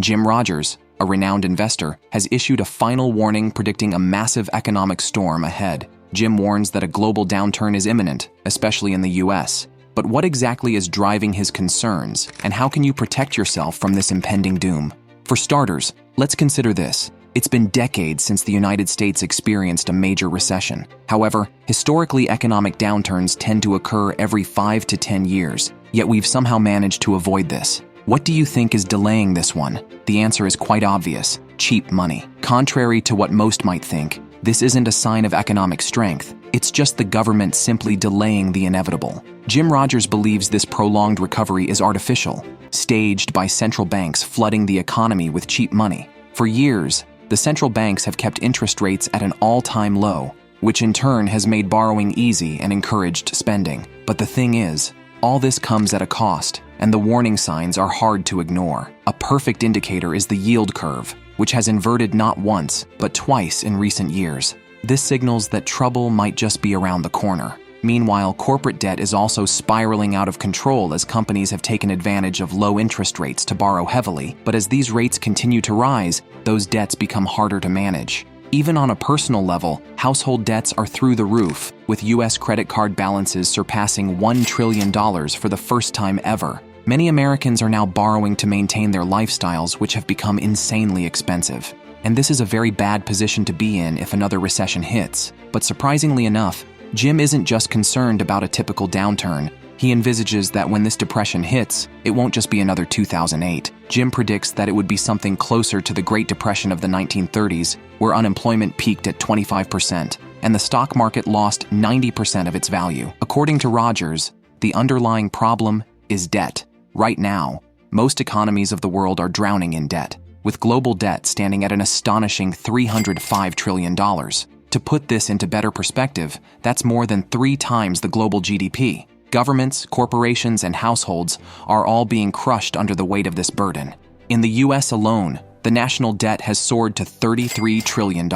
Jim Rogers, a renowned investor, has issued a final warning predicting a massive economic storm ahead. Jim warns that a global downturn is imminent, especially in the US. But what exactly is driving his concerns, and how can you protect yourself from this impending doom? For starters, let's consider this. It's been decades since the United States experienced a major recession. However, historically, economic downturns tend to occur every 5 to 10 years, yet we've somehow managed to avoid this. What do you think is delaying this one? The answer is quite obvious: cheap money. Contrary to what most might think, this isn't a sign of economic strength. It's just the government simply delaying the inevitable. Jim Rogers believes this prolonged recovery is artificial, staged by central banks flooding the economy with cheap money. For years, the central banks have kept interest rates at an all-time low, which in turn has made borrowing easy and encouraged spending. But the thing is, all this comes at a cost, and the warning signs are hard to ignore. A perfect indicator is the yield curve, which has inverted not once, but twice in recent years. This signals that trouble might just be around the corner. Meanwhile, corporate debt is also spiraling out of control as companies have taken advantage of low interest rates to borrow heavily. But as these rates continue to rise, those debts become harder to manage. Even on a personal level, household debts are through the roof, with US credit card balances surpassing $1 trillion for the first time ever. Many Americans are now borrowing to maintain their lifestyles, which have become insanely expensive. And this is a very bad position to be in if another recession hits. But surprisingly enough, Jim isn't just concerned about a typical downturn. He envisages that when this depression hits, it won't just be another 2008. Jim predicts that it would be something closer to the Great Depression of the 1930s, where unemployment peaked at 25%, and the stock market lost 90% of its value. According to Rogers, the underlying problem is debt. Right now, most economies of the world are drowning in debt, with global debt standing at an astonishing $305 trillion. To put this into better perspective, that's more than 3 times the global GDP. Governments, corporations, and households are all being crushed under the weight of this burden. In the US alone, the national debt has soared to $33 trillion.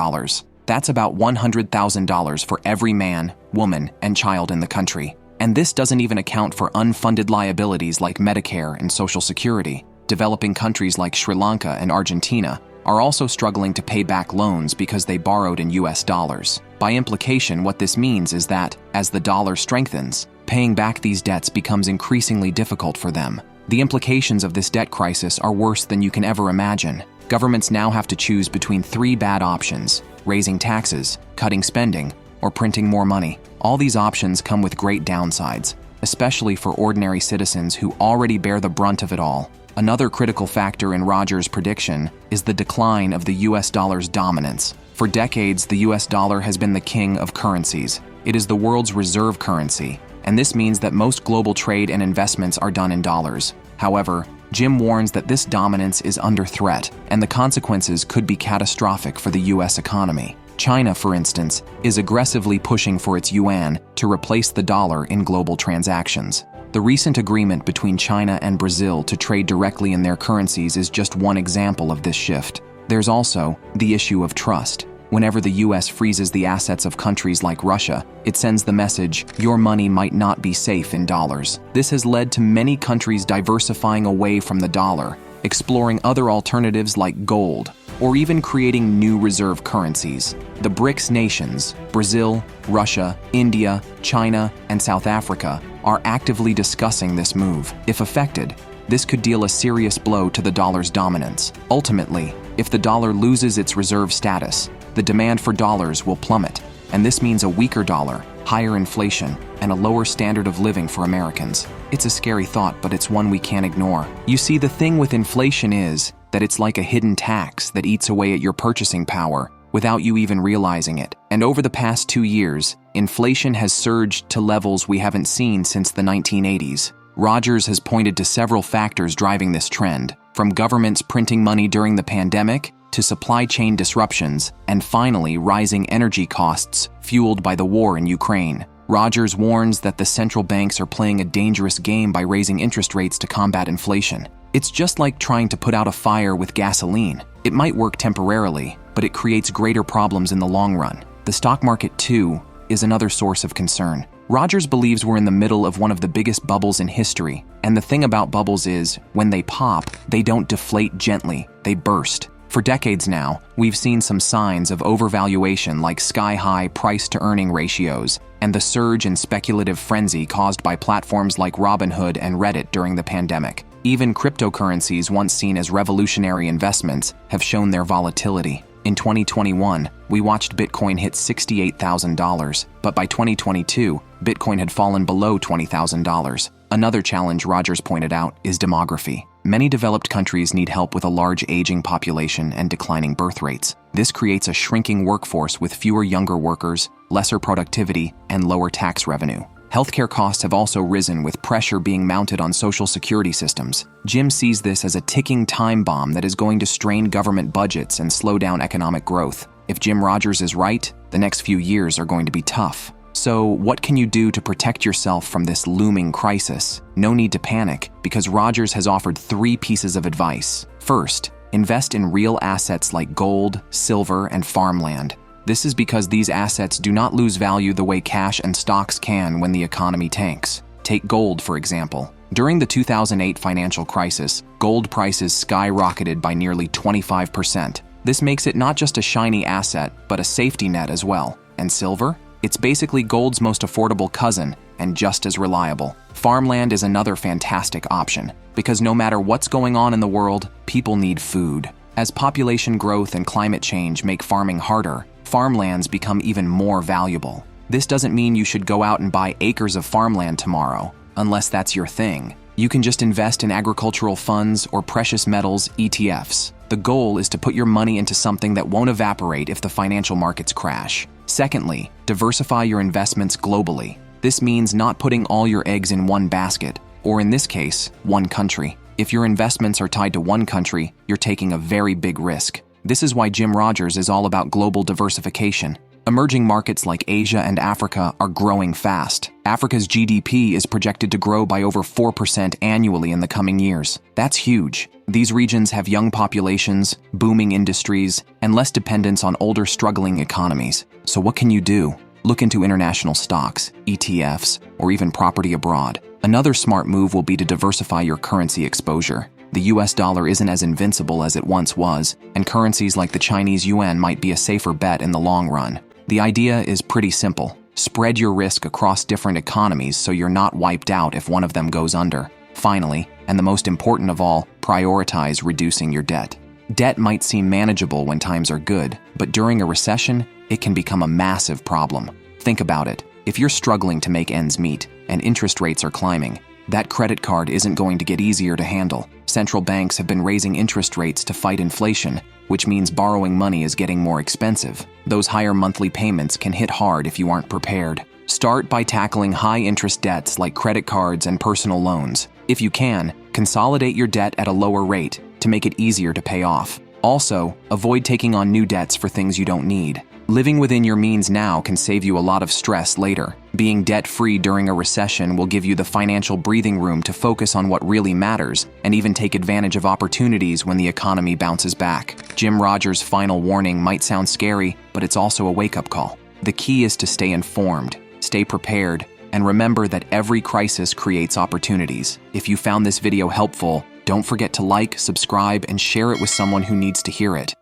That's about $100,000 for every man, woman, and child in the country. And this doesn't even account for unfunded liabilities like Medicare and Social Security. Developing countries like Sri Lanka and Argentina are also struggling to pay back loans because they borrowed in US dollars. By implication, what this means is that, as the dollar strengthens, paying back these debts becomes increasingly difficult for them. The implications of this debt crisis are worse than you can ever imagine. Governments now have to choose between 3 bad options: raising taxes, cutting spending, or printing more money. All these options come with great downsides, especially for ordinary citizens who already bear the brunt of it all. Another critical factor in Rogers' prediction is the decline of the US dollar's dominance. For decades, the US dollar has been the king of currencies. It is the world's reserve currency, and this means that most global trade and investments are done in dollars. However, Jim warns that this dominance is under threat, and the consequences could be catastrophic for the US economy. China, for instance, is aggressively pushing for its yuan to replace the dollar in global transactions. The recent agreement between China and Brazil to trade directly in their currencies is just one example of this shift. There's also the issue of trust. Whenever the US freezes the assets of countries like Russia, it sends the message, your money might not be safe in dollars. This has led to many countries diversifying away from the dollar, exploring other alternatives like gold, or even creating new reserve currencies. The BRICS nations, Brazil, Russia, India, China, and South Africa, are actively discussing this move. If affected, this could deal a serious blow to the dollar's dominance. Ultimately, if the dollar loses its reserve status, the demand for dollars will plummet, and this means a weaker dollar, higher inflation, and a lower standard of living for Americans. It's a scary thought, but it's one we can't ignore. You see, the thing with inflation is that it's like a hidden tax that eats away at your purchasing power without you even realizing it. And over the past 2 years, inflation has surged to levels we haven't seen since the 1980s. Rogers has pointed to several factors driving this trend, from governments printing money during the pandemic to supply chain disruptions, and finally rising energy costs fueled by the war in Ukraine. Rogers warns that the central banks are playing a dangerous game by raising interest rates to combat inflation. It's just like trying to put out a fire with gasoline. It might work temporarily, but it creates greater problems in the long run. The stock market, too, is another source of concern. Rogers believes we're in the middle of one of the biggest bubbles in history, and the thing about bubbles is, when they pop, they don't deflate gently, they burst. For decades now, we've seen some signs of overvaluation like sky-high price-to-earning ratios and the surge in speculative frenzy caused by platforms like Robinhood and Reddit during the pandemic. Even cryptocurrencies once seen as revolutionary investments have shown their volatility. In 2021, we watched Bitcoin hit $68,000, but by 2022, Bitcoin had fallen below $20,000. Another challenge Rogers pointed out is demography. Many developed countries need help with a large aging population and declining birth rates. This creates a shrinking workforce with fewer younger workers, lesser productivity, and lower tax revenue. Healthcare costs have also risen with pressure being mounted on social security systems. Jim sees this as a ticking time bomb that is going to strain government budgets and slow down economic growth. If Jim Rogers is right, the next few years are going to be tough. So, what can you do to protect yourself from this looming crisis? No need to panic, because Rogers has offered 3 pieces of advice. First, invest in real assets like gold, silver, and farmland. This is because these assets do not lose value the way cash and stocks can when the economy tanks. Take gold, for example. During the 2008 financial crisis, gold prices skyrocketed by nearly 25%. This makes it not just a shiny asset, but a safety net as well. And silver? It's basically gold's most affordable cousin and just as reliable. Farmland is another fantastic option, because no matter what's going on in the world, people need food. As population growth and climate change make farming harder, farmlands become even more valuable. This doesn't mean you should go out and buy acres of farmland tomorrow, unless that's your thing. You can just invest in agricultural funds or precious metals ETFs. The goal is to put your money into something that won't evaporate if the financial markets crash. Secondly, diversify your investments globally. This means not putting all your eggs in one basket, or in this case, one country. If your investments are tied to one country, you're taking a very big risk. This is why Jim Rogers is all about global diversification. Emerging markets like Asia and Africa are growing fast. Africa's GDP is projected to grow by over 4% annually in the coming years. That's huge. These regions have young populations, booming industries, and less dependence on older, struggling economies. So what can you do? Look into international stocks, ETFs, or even property abroad. Another smart move will be to diversify your currency exposure. The US dollar isn't as invincible as it once was, and currencies like the Chinese yuan might be a safer bet in the long run. The idea is pretty simple. Spread your risk across different economies so you're not wiped out if one of them goes under. Finally, and the most important of all, prioritize reducing your debt. Debt might seem manageable when times are good, but during a recession, it can become a massive problem. Think about it. If you're struggling to make ends meet and interest rates are climbing, that credit card isn't going to get easier to handle. Central banks have been raising interest rates to fight inflation, which means borrowing money is getting more expensive. Those higher monthly payments can hit hard if you aren't prepared. Start by tackling high-interest debts like credit cards and personal loans. If you can, consolidate your debt at a lower rate to make it easier to pay off. Also, avoid taking on new debts for things you don't need. Living within your means now can save you a lot of stress later. Being debt-free during a recession will give you the financial breathing room to focus on what really matters and even take advantage of opportunities when the economy bounces back. Jim Rogers' final warning might sound scary, but it's also a wake-up call. The key is to stay informed, stay prepared, and remember that every crisis creates opportunities. If you found this video helpful, don't forget to like, subscribe, and share it with someone who needs to hear it.